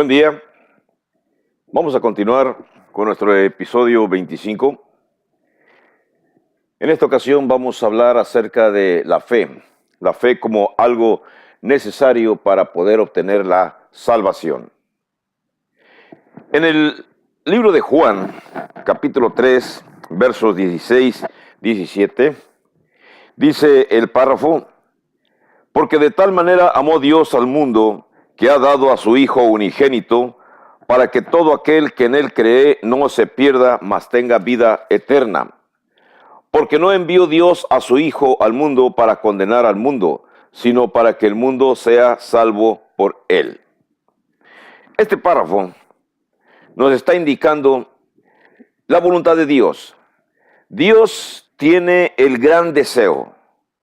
Buen día. Vamos a continuar con nuestro episodio 25. En esta ocasión vamos a hablar acerca de la fe como algo necesario para poder obtener la salvación. En el libro de Juan, capítulo 3, versos 16, 17, dice el párrafo: porque de tal manera amó Dios al mundo que ha dado a su Hijo unigénito, para que todo aquel que en él cree no se pierda, mas tenga vida eterna. Porque no envió Dios a su Hijo al mundo para condenar al mundo, sino para que el mundo sea salvo por él. Este párrafo nos está indicando la voluntad de Dios. Dios tiene el gran deseo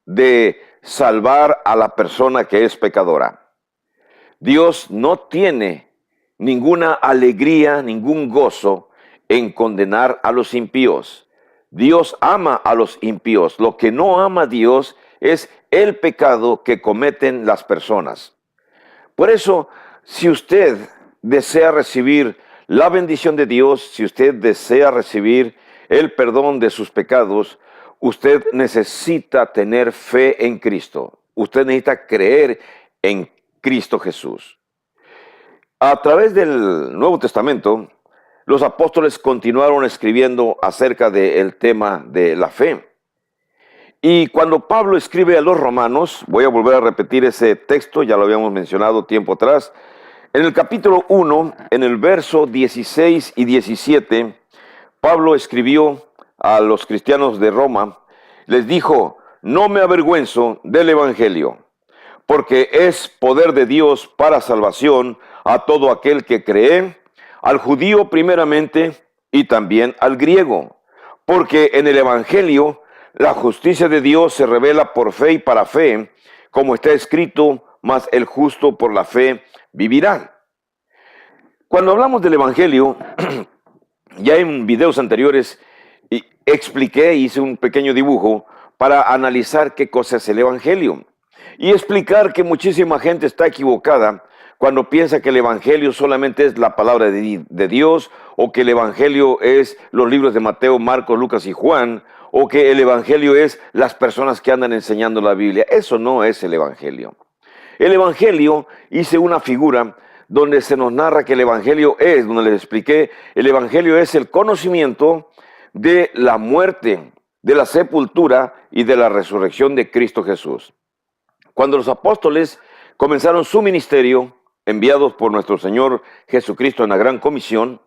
de salvar a la persona que es pecadora. Dios no tiene ninguna alegría, ningún gozo en condenar a los impíos. Dios ama a los impíos. Lo que no ama a Dios es el pecado que cometen las personas. Por eso, si usted desea recibir la bendición de Dios, si usted desea recibir el perdón de sus pecados, usted necesita tener fe en Cristo. Usted necesita creer en Cristo Jesús. A través del Nuevo Testamento, los apóstoles continuaron escribiendo acerca del tema de la fe. Y cuando Pablo escribe a los romanos, voy a volver a repetir ese texto, ya lo habíamos mencionado tiempo atrás, en el capítulo 1, en el verso 16 y 17, Pablo escribió a los cristianos de Roma, les dijo: no me avergüenzo del evangelio, porque es poder de Dios para salvación a todo aquel que cree, al judío primeramente y también al griego, porque en el evangelio la justicia de Dios se revela por fe y para fe, como está escrito: mas el justo por la fe vivirá. Cuando hablamos del evangelio, ya en videos anteriores hice un pequeño dibujo para analizar qué cosa es el evangelio y explicar que muchísima gente está equivocada cuando piensa que el evangelio solamente es la palabra de Dios, o que el evangelio es los libros de Mateo, Marcos, Lucas y Juan, o que el evangelio es las personas que andan enseñando la Biblia. Eso no es el evangelio. El evangelio, hice una figura donde se nos narra que el evangelio es, donde les expliqué, el evangelio es el conocimiento de la muerte, de la sepultura y de la resurrección de Cristo Jesús. Cuando los apóstoles comenzaron su ministerio, enviados por nuestro Señor Jesucristo en la gran comisión,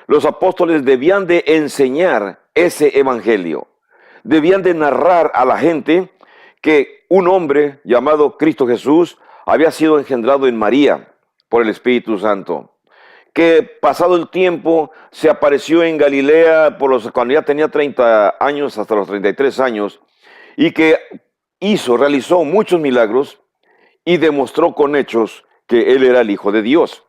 los apóstoles debían de enseñar ese evangelio. Debían de narrar a la gente que un hombre llamado Cristo Jesús había sido engendrado en María por el Espíritu Santo, que pasado el tiempo se apareció en Galilea cuando ya tenía 30 años hasta los 33 años, y que realizó muchos milagros y demostró con hechos que él era el Hijo de Dios.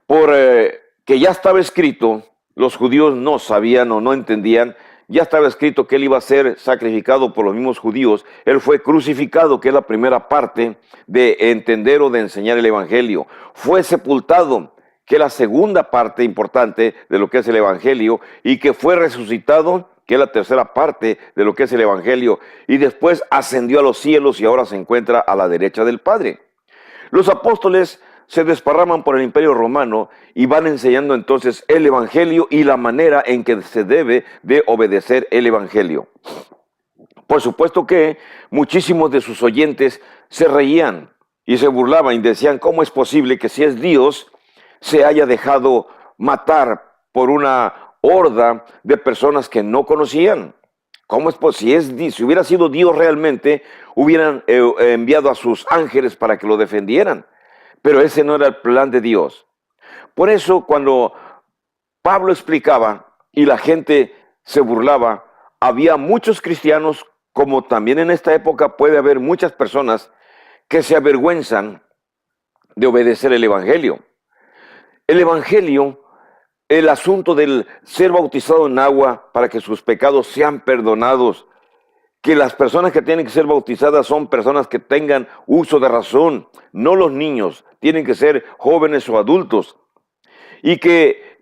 Que ya estaba escrito, los judíos no sabían o no entendían, ya estaba escrito que él iba a ser sacrificado por los mismos judíos. Él fue crucificado, que es la primera parte de entender o de enseñar el evangelio. Fue sepultado, que es la segunda parte importante de lo que es el evangelio, y que fue resucitado, que es la tercera parte de lo que es el evangelio, y después ascendió a los cielos y ahora se encuentra a la derecha del Padre. Los apóstoles se desparraman por el Imperio Romano y van enseñando entonces el evangelio y la manera en que se debe de obedecer el evangelio. Por supuesto que muchísimos de sus oyentes se reían y se burlaban y decían: ¿cómo es posible que, si es Dios, se haya dejado matar por una horda de personas que no conocían? ¿Cómo es posible? Si hubiera sido Dios realmente, hubieran enviado a sus ángeles para que lo defendieran. Pero ese no era el plan de Dios. Por eso, cuando Pablo explicaba y la gente se burlaba, había muchos cristianos, como también en esta época puede haber muchas personas que se avergüenzan de obedecer el evangelio. El evangelio, el asunto del ser bautizado en agua para que sus pecados sean perdonados, que las personas que tienen que ser bautizadas son personas que tengan uso de razón, no los niños, tienen que ser jóvenes o adultos. Y que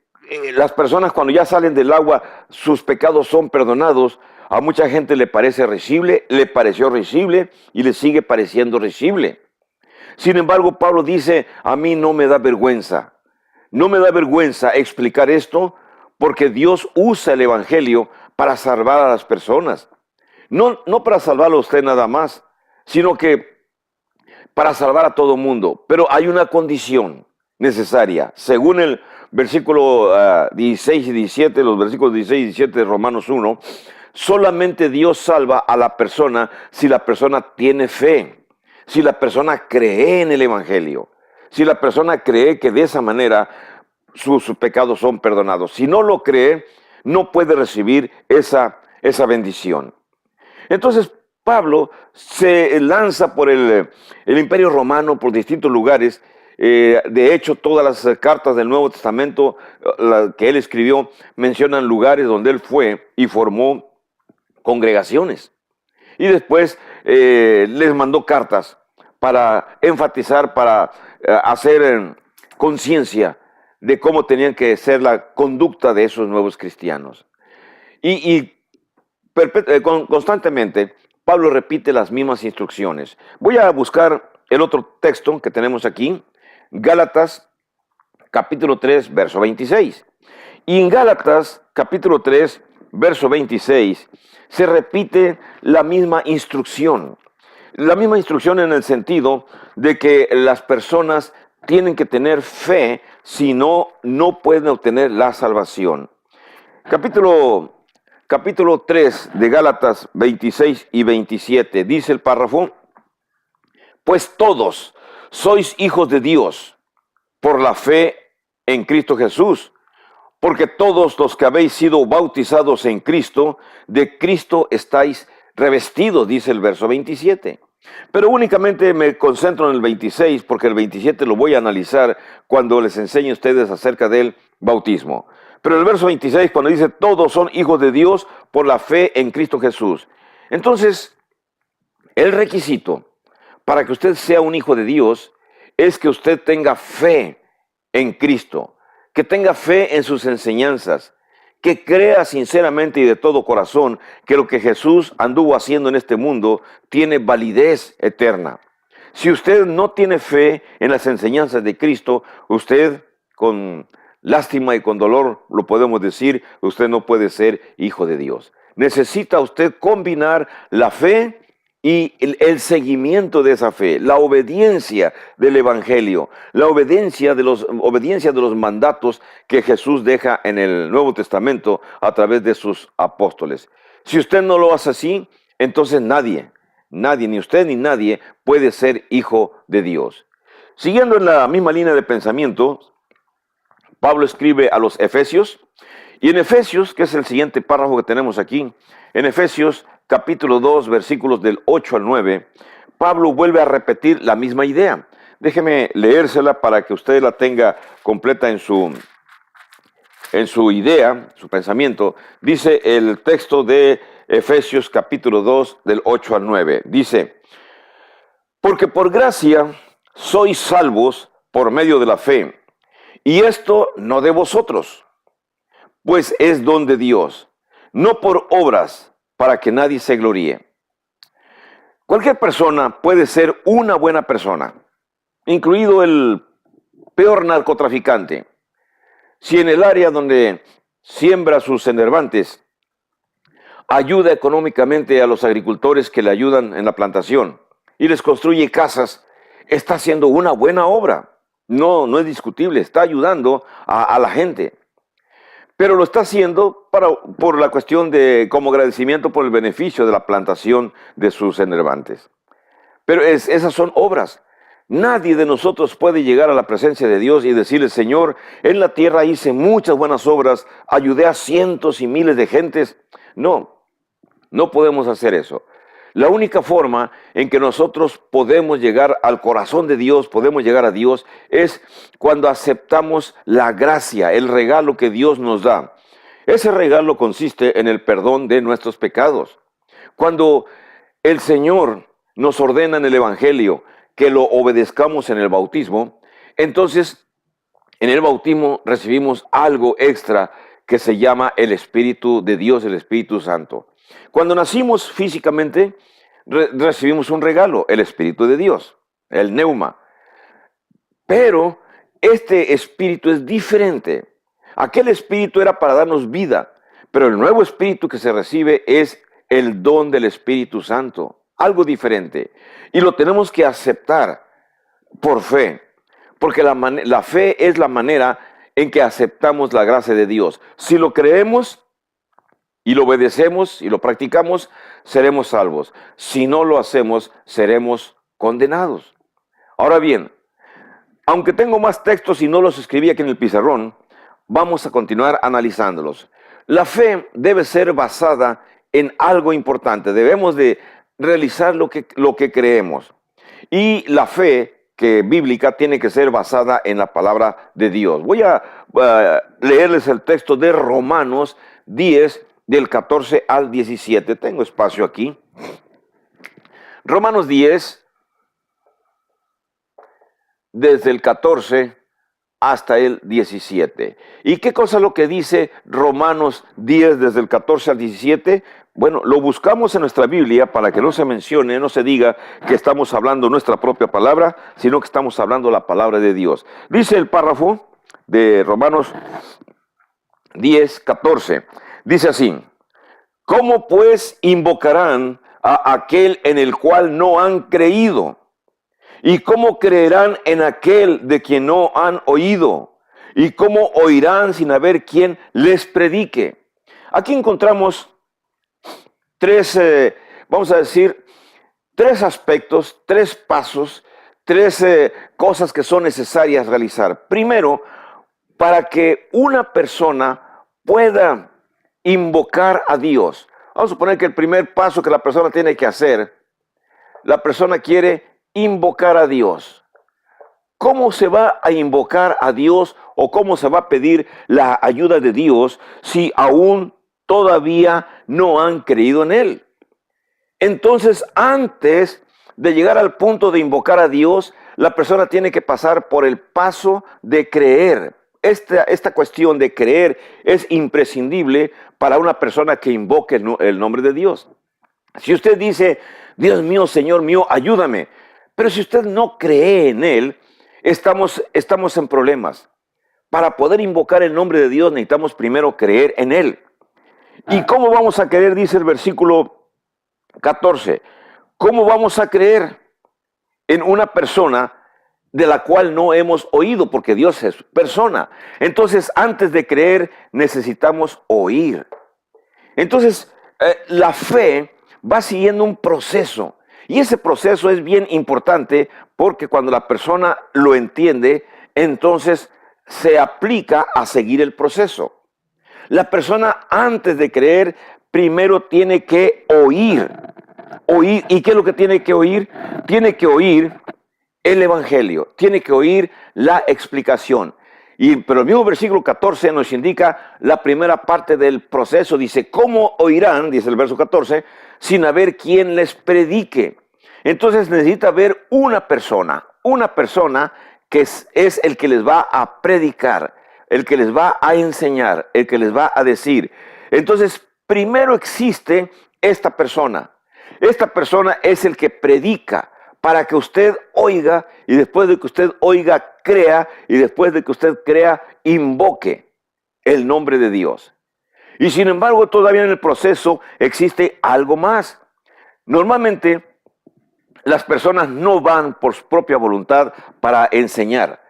las personas cuando ya salen del agua, sus pecados son perdonados. A mucha gente le parece risible, le pareció risible y le sigue pareciendo risible. Sin embargo, Pablo dice, a mí no me da vergüenza. No me da vergüenza explicar esto porque Dios usa el Evangelio para salvar a las personas. No para salvarlo a usted nada más, sino que para salvar a todo mundo. Pero hay una condición necesaria. Según el versículo 16 y 17, los versículos 16 y 17 de Romanos 1, solamente Dios salva a la persona si la persona tiene fe, si la persona cree en el Evangelio, si la persona cree que de esa manera sus pecados son perdonados. Si no lo cree, no puede recibir esa bendición. Entonces, Pablo se lanza por el Imperio Romano, por distintos lugares. De hecho, todas las cartas del Nuevo Testamento que él escribió mencionan lugares donde él fue y formó congregaciones. Y después les mandó cartas para enfatizar, para hacer conciencia de cómo tenían que ser la conducta de esos nuevos cristianos. Constantemente, Pablo repite las mismas instrucciones. Voy a buscar el otro texto que tenemos aquí, Gálatas capítulo 3, verso 26. Y en Gálatas capítulo 3, verso 26, se repite la misma instrucción. La misma instrucción en el sentido de que las personas tienen que tener fe, si no, no pueden obtener la salvación. Capítulo 3 de Gálatas 26 y 27, dice el párrafo, pues todos sois hijos de Dios por la fe en Cristo Jesús, porque todos los que habéis sido bautizados en Cristo, de Cristo estáis revestidos, dice el verso 27. Pero únicamente me concentro en el 26, porque el 27 lo voy a analizar cuando les enseñe a ustedes acerca del bautismo. Pero el verso 26, cuando dice, todos son hijos de Dios por la fe en Cristo Jesús. Entonces, el requisito para que usted sea un hijo de Dios es que usted tenga fe en Cristo, que tenga fe en sus enseñanzas, que crea sinceramente y de todo corazón que lo que Jesús anduvo haciendo en este mundo tiene validez eterna. Si usted no tiene fe en las enseñanzas de Cristo, usted con lástima y con dolor lo podemos decir, usted no puede ser hijo de Dios. Necesita usted combinar la fe y el seguimiento de esa fe, la obediencia del Evangelio, la obediencia de los mandatos que Jesús deja en el Nuevo Testamento a través de sus apóstoles. Si usted no lo hace así, entonces nadie, ni usted ni nadie puede ser hijo de Dios. Siguiendo en la misma línea de pensamiento, Pablo escribe a los Efesios, y en Efesios, que es el siguiente párrafo que tenemos aquí, en Efesios capítulo 2, versículos del 8 al 9, Pablo vuelve a repetir la misma idea. Déjeme leérsela para que usted la tenga completa en su idea, su pensamiento. Dice el texto de Efesios capítulo 2, del 8 al 9. Dice, porque por gracia sois salvos por medio de la fe, y esto no de vosotros, pues es don de Dios, no por obras, para que nadie se gloríe. Cualquier persona puede ser una buena persona, incluido el peor narcotraficante, si en el área donde siembra sus enervantes ayuda económicamente a los agricultores que le ayudan en la plantación y les construye casas, está haciendo una buena obra. No es discutible, está ayudando a la gente. Pero lo está haciendo por la cuestión de, como agradecimiento por el beneficio de la plantación de sus enervantes. Pero esas son obras. Nadie de nosotros puede llegar a la presencia de Dios y decirle, Señor, en la tierra hice muchas buenas obras, ayudé a cientos y miles de gentes. No podemos hacer eso. La única forma en que nosotros podemos llegar al corazón de Dios, podemos llegar a Dios, es cuando aceptamos la gracia, el regalo que Dios nos da. Ese regalo consiste en el perdón de nuestros pecados. Cuando el Señor nos ordena en el Evangelio que lo obedezcamos en el bautismo, entonces en el bautismo recibimos algo extra que se llama el Espíritu de Dios, el Espíritu Santo. Cuando nacimos físicamente, recibimos un regalo, el Espíritu de Dios, el neuma. Pero este Espíritu es diferente. Aquel Espíritu era para darnos vida, pero el nuevo Espíritu que se recibe es el don del Espíritu Santo, algo diferente. Y lo tenemos que aceptar por fe, porque la fe es la manera en que aceptamos la gracia de Dios. Si lo creemos y lo obedecemos y lo practicamos, seremos salvos. Si no lo hacemos, seremos condenados. Ahora bien, aunque tengo más textos y no los escribí aquí en el pizarrón, vamos a continuar analizándolos. La fe debe ser basada en algo importante. Debemos de realizar lo que creemos. Y la fe bíblica tiene que ser basada en la palabra de Dios. Voy a leerles el texto de Romanos 10, del 14 al 17. Tengo espacio aquí. Romanos 10, desde el 14 hasta el 17. ¿Y qué cosa es lo que dice Romanos 10, desde el 14 al 17? Bueno, lo buscamos en nuestra Biblia para que no se mencione, no se diga que estamos hablando nuestra propia palabra, sino que estamos hablando la palabra de Dios. Dice el párrafo de Romanos 10, 14. Dice así: ¿cómo pues invocarán a aquel en el cual no han creído? ¿Y cómo creerán en aquel de quien no han oído? ¿Y cómo oirán sin haber quien les predique? Aquí encontramos tres aspectos, tres pasos, tres cosas que son necesarias realizar. Primero, para que una persona pueda invocar a Dios. Vamos a suponer que el primer paso que la persona tiene que hacer, la persona quiere invocar a Dios. ¿Cómo se va a invocar a Dios o cómo se va a pedir la ayuda de Dios si aún todavía no han creído en Él? Entonces, antes de llegar al punto de invocar a Dios, la persona tiene que pasar por el paso de creer. Esta cuestión de creer es imprescindible para una persona que invoque el nombre de Dios. Si usted dice, Dios mío, Señor mío, ayúdame, pero si usted no cree en Él, estamos en problemas. Para poder invocar el nombre de Dios necesitamos primero creer en Él. ¿Y cómo vamos a creer? Dice el versículo 14. ¿Cómo vamos a creer en una persona de la cual no hemos oído? Porque Dios es persona. Entonces, antes de creer, necesitamos oír. Entonces, la fe va siguiendo un proceso. Y ese proceso es bien importante porque cuando la persona lo entiende, entonces se aplica a seguir el proceso. La persona antes de creer, primero tiene que oír. Oír. ¿Y qué es lo que tiene que oír? Tiene que oír el Evangelio, tiene que oír la explicación. Pero el mismo versículo 14 nos indica la primera parte del proceso. Dice, ¿cómo oirán? Dice el verso 14, sin haber quien les predique. Entonces necesita haber una persona que es el que les va a predicar, el que les va a enseñar, el que les va a decir. Entonces, primero existe esta persona. Esta persona es el que predica para que usted oiga y después de que usted oiga, crea y después de que usted crea, invoque el nombre de Dios. Y sin embargo, todavía en el proceso existe algo más. Normalmente, las personas no van por su propia voluntad para enseñar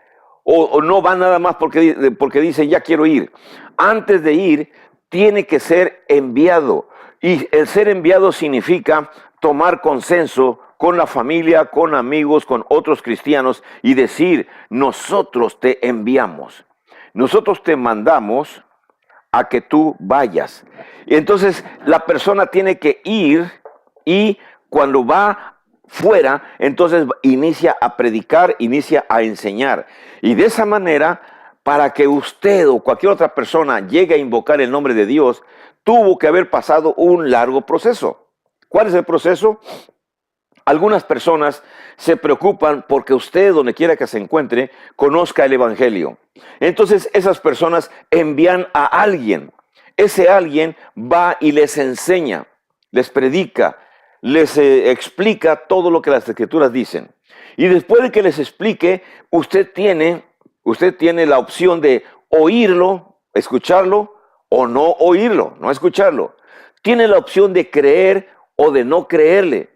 o no van nada más porque dicen ya quiero ir. Antes de ir, tiene que ser enviado. Y el ser enviado significa tomar consenso con la familia, con amigos, con otros cristianos y decir, nosotros te enviamos, nosotros te mandamos a que tú vayas. Y entonces la persona tiene que ir y cuando va fuera, entonces inicia a predicar, inicia a enseñar. Y de esa manera, para que usted o cualquier otra persona llegue a invocar el nombre de Dios, tuvo que haber pasado un largo proceso. ¿Cuál es el proceso? Algunas personas se preocupan porque usted, donde quiera que se encuentre, conozca el Evangelio. Entonces esas personas envían a alguien. Ese alguien va y les enseña, les predica, les explica todo lo que las Escrituras dicen. Y después de que les explique, usted tiene la opción de oírlo, escucharlo o no oírlo, no escucharlo. Tiene la opción de creer o de no creerle.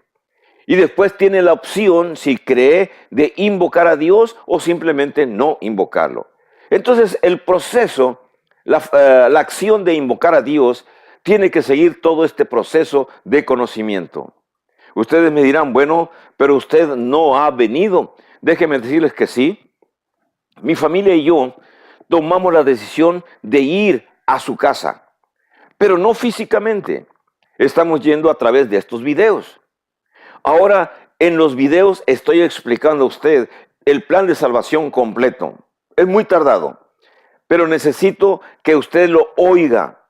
Y después tiene la opción, si cree, de invocar a Dios o simplemente no invocarlo. Entonces el proceso, la acción de invocar a Dios, tiene que seguir todo este proceso de conocimiento. Ustedes me dirán, bueno, pero usted no ha venido. Déjenme decirles que sí. Mi familia y yo tomamos la decisión de ir a su casa, pero no físicamente. Estamos yendo a través de estos videos. Ahora, en los videos estoy explicando a usted el plan de salvación completo. Es muy tardado, pero necesito que usted lo oiga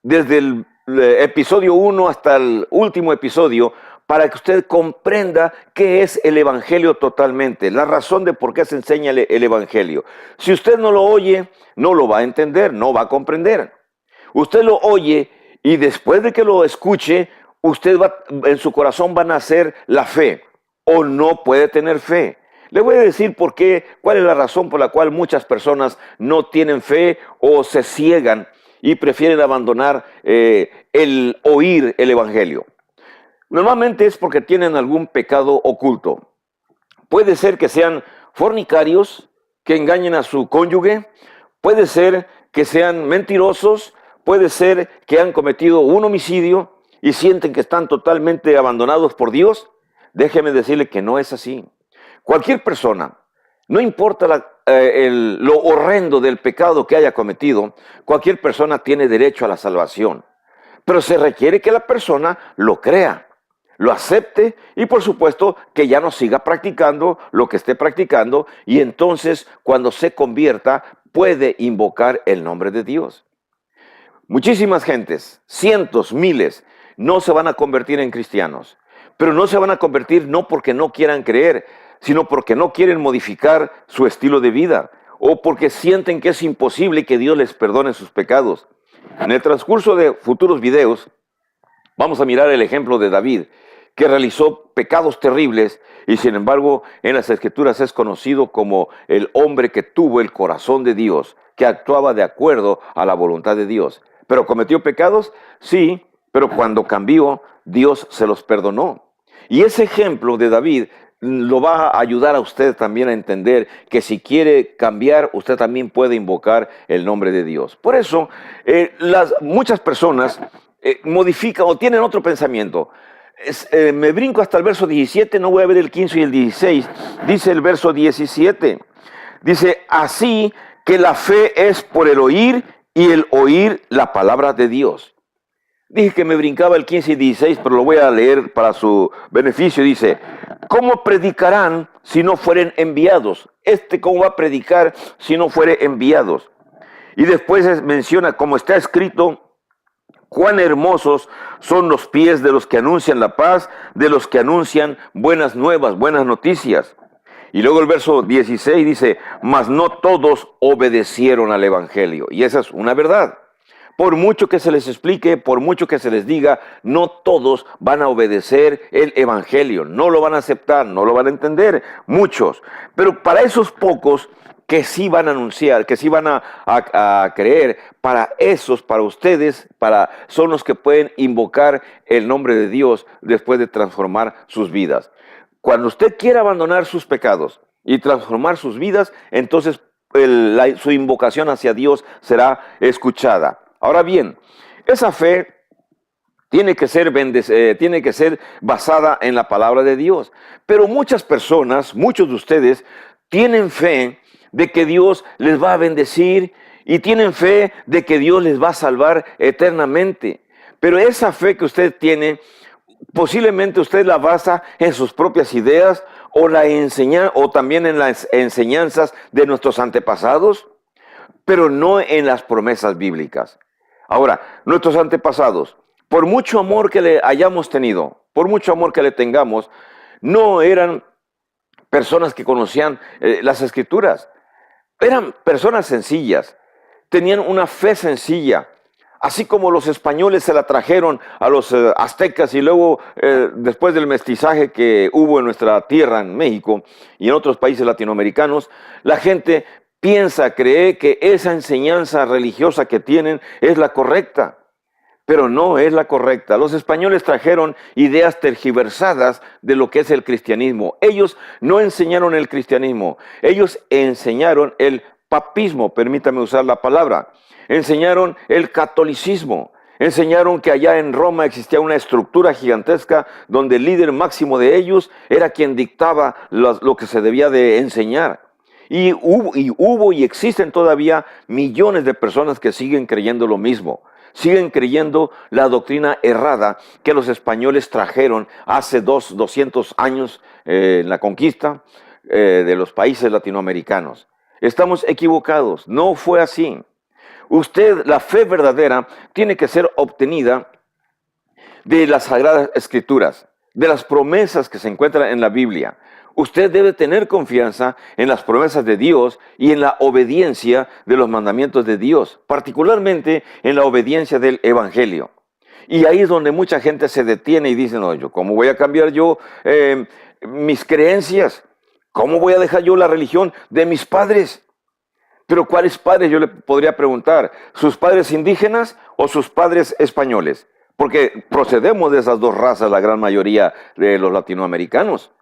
desde el episodio 1 hasta el último episodio para que usted comprenda qué es el Evangelio totalmente, la razón de por qué se enseña el Evangelio. Si usted no lo oye, no lo va a entender, no va a comprender. Usted lo oye y después de que lo escuche, en su corazón va a nacer la fe, o no puede tener fe. Le voy a decir cuál es la razón por la cual muchas personas no tienen fe o se ciegan y prefieren abandonar el oír el Evangelio. Normalmente es porque tienen algún pecado oculto. Puede ser que sean fornicarios, que engañen a su cónyuge, puede ser que sean mentirosos, puede ser que han cometido un homicidio y sienten que están totalmente abandonados por Dios. Déjeme decirle que no es así. Cualquier persona, no importa lo horrendo del pecado que haya cometido, cualquier persona tiene derecho a la salvación. Pero se requiere que la persona lo crea, lo acepte y por supuesto que ya no siga practicando lo que esté practicando y entonces cuando se convierta puede invocar el nombre de Dios. Muchísimas gentes, cientos, miles, no se van a convertir en cristianos, pero no se van a convertir no porque no quieran creer, sino porque no quieren modificar su estilo de vida o porque sienten que es imposible que Dios les perdone sus pecados. En el transcurso de futuros videos, vamos a mirar el ejemplo de David, que realizó pecados terribles y sin embargo en las Escrituras es conocido como el hombre que tuvo el corazón de Dios, que actuaba de acuerdo a la voluntad de Dios. ¿Pero cometió pecados? Sí, pero cuando cambió, Dios se los perdonó. Y ese ejemplo de David lo va a ayudar a usted también a entender que si quiere cambiar, usted también puede invocar el nombre de Dios. Por eso, muchas personas modifican o tienen otro pensamiento. Me brinco hasta el verso 17, no voy a ver el 15 y el 16. Dice el verso 17. Dice, así que la fe es por el oír y el oír la palabra de Dios. Dije que me brincaba el 15 y 16, pero lo voy a leer para su beneficio. Dice, ¿cómo predicarán si no fueren enviados? ¿Cómo va a predicar si no fuere enviados? Y después menciona, como está escrito, cuán hermosos son los pies de los que anuncian la paz, de los que anuncian buenas nuevas, buenas noticias. Y luego el verso 16 dice, mas no todos obedecieron al Evangelio. Y esa es una verdad. Por mucho que se les explique, por mucho que se les diga, no todos van a obedecer el Evangelio, no lo van a aceptar, no lo van a entender, muchos. Pero para esos pocos que sí van a anunciar, que sí van a creer, para ustedes, son los que pueden invocar el nombre de Dios después de transformar sus vidas. Cuando usted quiera abandonar sus pecados y transformar sus vidas, entonces su invocación hacia Dios será escuchada. Ahora bien, esa fe tiene que ser basada en la palabra de Dios. Pero muchas personas, muchos de ustedes, tienen fe de que Dios les va a bendecir y tienen fe de que Dios les va a salvar eternamente. Pero esa fe que usted tiene, posiblemente usted la basa en sus propias ideas o también en las enseñanzas de nuestros antepasados, pero no en las promesas bíblicas. Ahora, nuestros antepasados, por mucho amor que le hayamos tenido, por mucho amor que le tengamos, no eran personas que conocían las Escrituras. Eran personas sencillas, tenían una fe sencilla. Así como los españoles se la trajeron a los aztecas y luego después del mestizaje que hubo en nuestra tierra, en México y en otros países latinoamericanos, la gente piensa, cree que esa enseñanza religiosa que tienen es la correcta, pero no es la correcta. Los españoles trajeron ideas tergiversadas de lo que es el cristianismo. Ellos no enseñaron el cristianismo, ellos enseñaron el papismo, permítame usar la palabra. Enseñaron el catolicismo, enseñaron que allá en Roma existía una estructura gigantesca donde el líder máximo de ellos era quien dictaba lo que se debía de enseñar. Y hubo y existen todavía millones de personas que siguen creyendo lo mismo. Siguen creyendo la doctrina errada que los españoles trajeron hace 200 años en la conquista de los países latinoamericanos. Estamos equivocados, no fue así. Usted, la fe verdadera, tiene que ser obtenida de las Sagradas Escrituras, de las promesas que se encuentran en la Biblia. Usted debe tener confianza en las promesas de Dios y en la obediencia de los mandamientos de Dios, particularmente en la obediencia del Evangelio. Y ahí es donde mucha gente se detiene y dice, no, ¿cómo voy a cambiar yo mis creencias? ¿Cómo voy a dejar yo la religión de mis padres? Pero ¿cuáles padres? Yo le podría preguntar, ¿sus padres indígenas o sus padres españoles? Porque procedemos de esas dos razas, la gran mayoría de los latinoamericanos.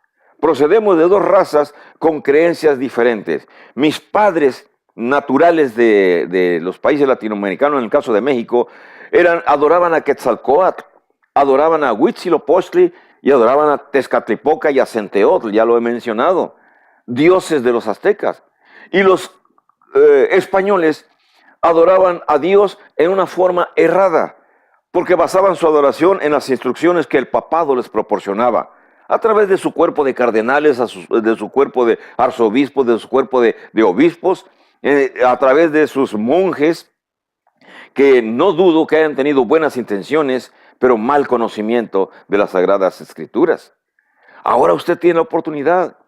Procedemos de dos razas con creencias diferentes. Mis padres naturales de los países latinoamericanos, en el caso de México, adoraban a Quetzalcóatl, adoraban a Huitzilopochtli y adoraban a Tezcatlipoca y a Centeotl, ya lo he mencionado, dioses de los aztecas. Y los españoles adoraban a Dios en una forma errada, porque basaban su adoración en las instrucciones que el papado les proporcionaba, a través de su cuerpo de cardenales, de su cuerpo de arzobispos, de su cuerpo de obispos, a través de sus monjes, que no dudo que hayan tenido buenas intenciones, pero mal conocimiento de las Sagradas Escrituras. Ahora usted tiene la oportunidad.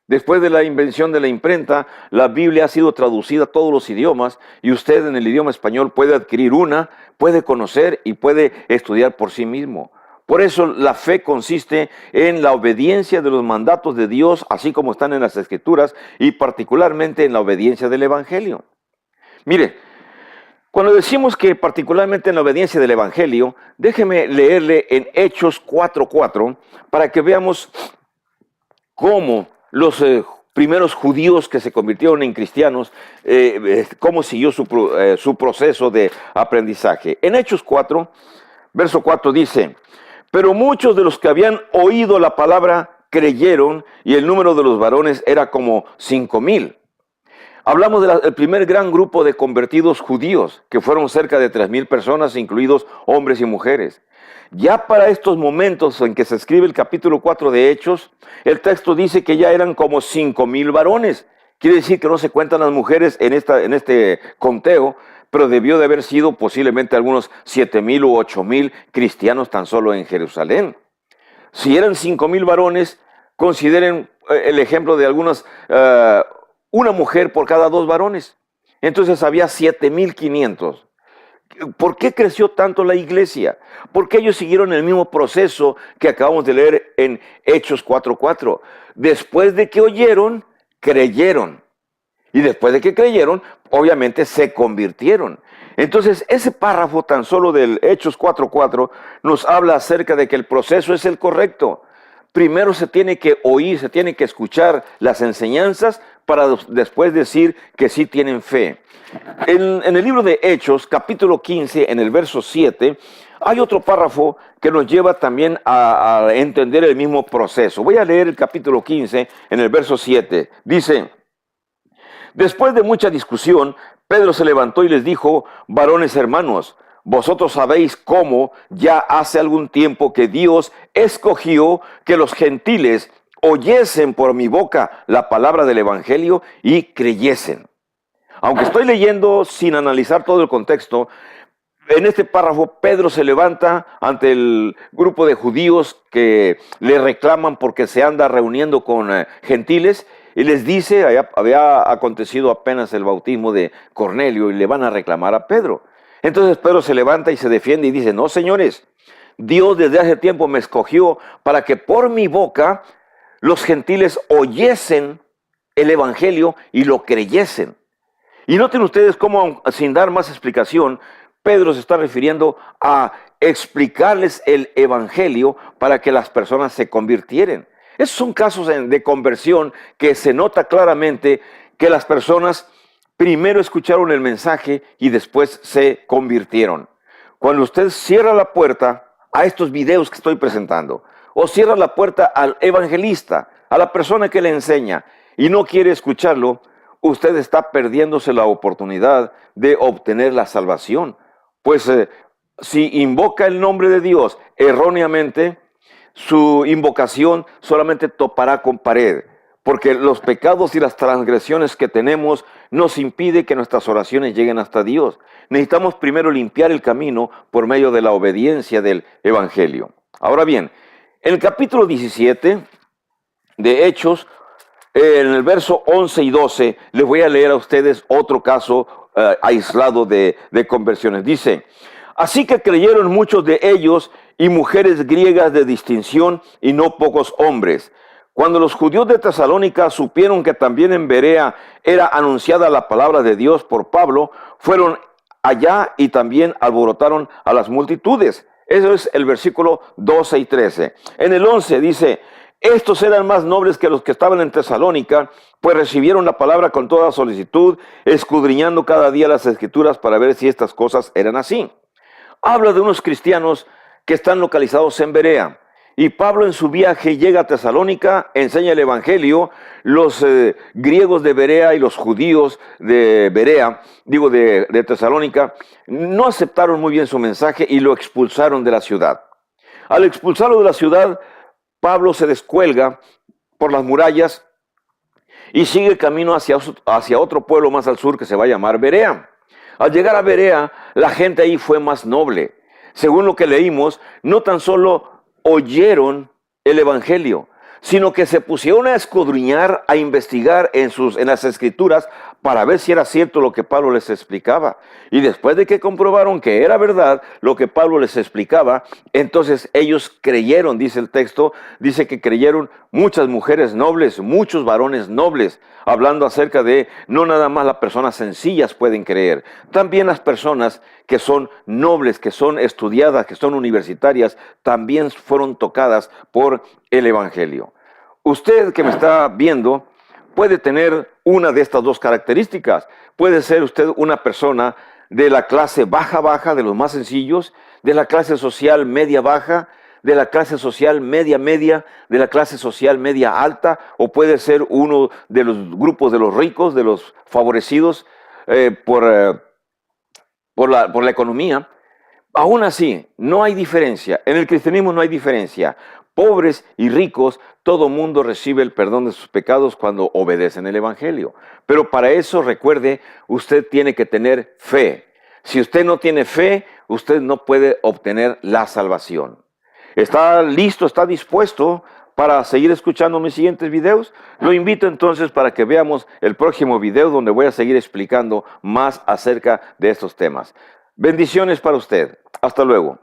Después de la invención de la imprenta, la Biblia ha sido traducida a todos los idiomas y usted en el idioma español puede adquirir una, puede conocer y puede estudiar por sí mismo. Por eso la fe consiste en la obediencia de los mandatos de Dios, así como están en las Escrituras, y particularmente en la obediencia del Evangelio. Mire, cuando decimos que particularmente en la obediencia del Evangelio, déjeme leerle en Hechos 4:4 para que veamos cómo los primeros judíos que se convirtieron en cristianos, cómo siguió su proceso de aprendizaje. En Hechos 4, verso 4 dice, pero muchos de los que habían oído la palabra creyeron y el número de los varones era como 5,000. Hablamos del primer gran grupo de convertidos judíos, que fueron cerca de 3,000 personas, incluidos hombres y mujeres. Ya para estos momentos en que se escribe el capítulo 4 de Hechos, el texto dice que ya eran como 5,000 varones. Quiere decir que no se cuentan las mujeres en este conteo, pero debió de haber sido posiblemente algunos 7,000 u 8,000 cristianos tan solo en Jerusalén. Si eran 5,000 varones, consideren el ejemplo de una mujer por cada 2 varones. Entonces había 7,500. ¿Por qué creció tanto la iglesia? Porque ellos siguieron el mismo proceso que acabamos de leer en Hechos 4:4. Después de que oyeron, creyeron. Y después de que creyeron, obviamente se convirtieron. Entonces, ese párrafo tan solo del Hechos 4:4 nos habla acerca de que el proceso es el correcto. Primero se tiene que oír, se tiene que escuchar las enseñanzas para después decir que sí tienen fe. En el libro de Hechos, capítulo 15, en el verso 7, hay otro párrafo que nos lleva también a entender el mismo proceso. Voy a leer el capítulo 15, en el verso 7. Dice, después de mucha discusión, Pedro se levantó y les dijo, varones hermanos, vosotros sabéis cómo ya hace algún tiempo que Dios escogió que los gentiles oyesen por mi boca la palabra del Evangelio y creyesen. Aunque estoy leyendo sin analizar todo el contexto, En este párrafo, Pedro se levanta ante el grupo de judíos que le reclaman porque se anda reuniendo con gentiles y les dice, había acontecido apenas el bautismo de Cornelio y le van a reclamar a Pedro. Entonces Pedro se levanta y se defiende y dice, no, señores, Dios desde hace tiempo me escogió para que por mi boca los gentiles oyesen el evangelio y lo creyesen. Y noten ustedes cómo, sin dar más explicación, Pedro se está refiriendo a explicarles el evangelio para que las personas se convirtieran. Esos son casos de conversión que se nota claramente que las personas primero escucharon el mensaje y después se convirtieron. Cuando usted cierra la puerta a estos videos que estoy presentando, o cierra la puerta al evangelista, a la persona que le enseña, y no quiere escucharlo, usted está perdiéndose la oportunidad de obtener la salvación. Pues si invoca el nombre de Dios erróneamente, su invocación solamente topará con pared, porque los pecados y las transgresiones que tenemos nos impiden que nuestras oraciones lleguen hasta Dios. Necesitamos primero limpiar el camino por medio de la obediencia del Evangelio. Ahora bien, en el capítulo 17 de Hechos, en el verso 11 y 12, les voy a leer a ustedes otro caso aislado de conversiones. Dice, así que creyeron muchos de ellos y mujeres griegas de distinción y no pocos hombres. Cuando los judíos de Tesalónica supieron que también en Berea era anunciada la palabra de Dios por Pablo, fueron allá y también alborotaron a las multitudes. Eso es el versículo 12 y 13. En el 11 dice, estos eran más nobles que los que estaban en Tesalónica, pues recibieron la palabra con toda solicitud, escudriñando cada día las escrituras para ver si estas cosas eran así. Habla de unos cristianos que están localizados en Berea. Y Pablo en su viaje llega a Tesalónica, enseña el evangelio. Los griegos de Berea y los judíos de Berea, de Tesalónica, no aceptaron muy bien su mensaje y lo expulsaron de la ciudad. Al expulsarlo de la ciudad, Pablo se descuelga por las murallas y sigue camino hacia otro pueblo más al sur que se va a llamar Berea. Al llegar a Berea, la gente ahí fue más noble. Según lo que leímos, no tan solo oyeron el evangelio, sino que se pusieron a escudriñar, a investigar en las escrituras para ver si era cierto lo que Pablo les explicaba. Y después de que comprobaron que era verdad lo que Pablo les explicaba, entonces ellos creyeron, dice el texto, dice que creyeron muchas mujeres nobles, muchos varones nobles, hablando acerca de no nada más las personas sencillas pueden creer, también las personas que son nobles, que son estudiadas, que son universitarias, también fueron tocadas por el evangelio. Usted que me está viendo puede tener una de estas dos características. Puede ser usted una persona de la clase baja, de los más sencillos, de la clase social media-baja, de la clase social media-media, de la clase social media-alta, o puede ser uno de los grupos de los ricos, de los favorecidos por la economía. Aún así, no hay diferencia. En el cristianismo no hay diferencia. Pobres y ricos, todo mundo recibe el perdón de sus pecados cuando obedecen el evangelio. Pero para eso, recuerde, usted tiene que tener fe. Si usted no tiene fe, usted no puede obtener la salvación. ¿Está listo, está dispuesto para seguir escuchando mis siguientes videos? Lo invito entonces para que veamos el próximo video donde voy a seguir explicando más acerca de estos temas. Bendiciones para usted. Hasta luego.